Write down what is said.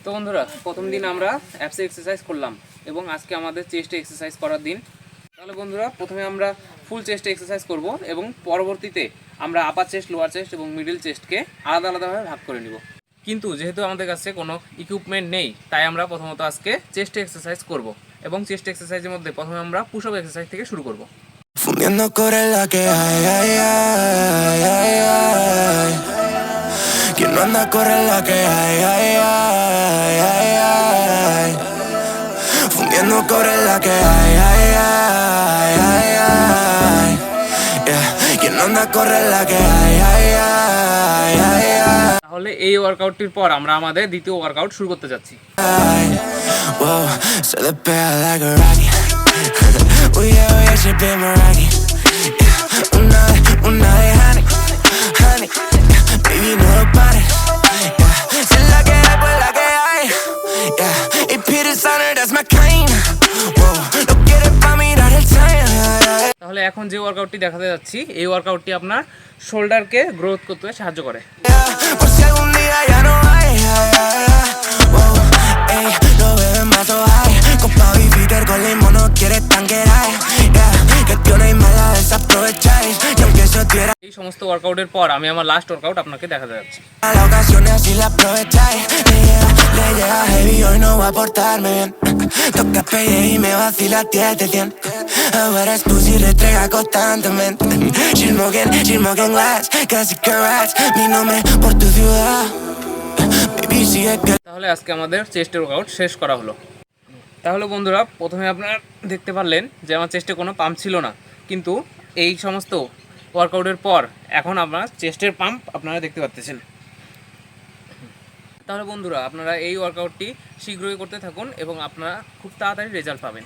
তো বন্ধুরা, প্রথম দিন আমরা অ্যাপসে এক্সারসাইজ করলাম এবং আজকে আমাদের চেস্টে এক্সারসাইজ করার দিন। তাহলে বন্ধুরা, প্রথমে আমরা ফুল চেস্টে এক্সারসাইজ করব এবং পরবর্তীতে আমরা আপার চেস্ট, লোয়ার চেস্ট এবং মিডল চেস্টকে আলাদা আলাদাভাবে ভাগ করে নিব। কিন্তু যেহেতু আমাদের কাছে কোনো ইকুইপমেন্ট নেই, তাই আমরা প্রথমত আজকে চেস্টে এক্সারসাইজ করব এবং চেস্ট এক্সারসাইজের মধ্যে প্রথমে আমরা পুশ আপ এক্সারসাইজ থেকে শুরু করব। Fundiendo corre la que hay, ay, ay, ay, ay. Quien no anda corre la que hay, ay, ay, ay, ay. Fundiendo corre la que hay, ay, ay, ay, ay. Yeah. Quien no anda corre la que hay, ay, ay, ay, ay. তাহলে এই ওয়ার্কআউটটির পর আমরা আমাদের দ্বিতীয় workout শুরু করতে যাচ্ছি। Whoa, se despega like a rocket. Uy, she been my rocket. Una de honey, honey. Baby, no lo pares. Yeah, sé la que hay, pues la que hay. Yeah, y Peter Sonner, that's my kind. Whoa, lo quieres pa' mirar el time. তাহলে এখন যে ওয়ার্কআউটটি দেখাতে যাচ্ছি, এই ওয়ার্কআউটটি আপনার শোল্ডারকে growth করতে সাহায্য করে। Por si algún día ya no hay. Whoa, ey, no beben más o hay. Copa y Peter con limón no quiere tanquear. Yeah, que tiene y mala desaprovecháis. Y aunque eso diera এই সমস্ত ওয়ার্কআউটের পর আমি আমার last workout আপনাকে দেখাতে যাচ্ছি। a la ocasión y así la aprovecháis. Le llega heavy, hoy no va a portarme bien. Toca pelle y me vacila 10 de 100. Ahora es pussy retrega constantemente. She's smoking glass, casi que rats. Mi nombre por tu ciudad. Baby, sigue que তাহলে আজকে আমাদের চেস্টের workout শেষ করা হলো। তাহলে বন্ধুরা, প্রথমে আপনারা দেখতে পারলেন যে আমার চেস্টে কোনো পাম্প ছিল না, কিন্তু এই সমস্ত ওয়ার্কআউটের পর এখন আপনার চেস্টের পাম্প আপনারা দেখতে পাচ্ছেন। তাহলে বন্ধুরা, আপনারা এই ওয়ার্কআউটটি শীঘ্রই করতে থাকুন এবং আপনারা খুব তাড়াতাড়ি রেজাল্ট পাবেন।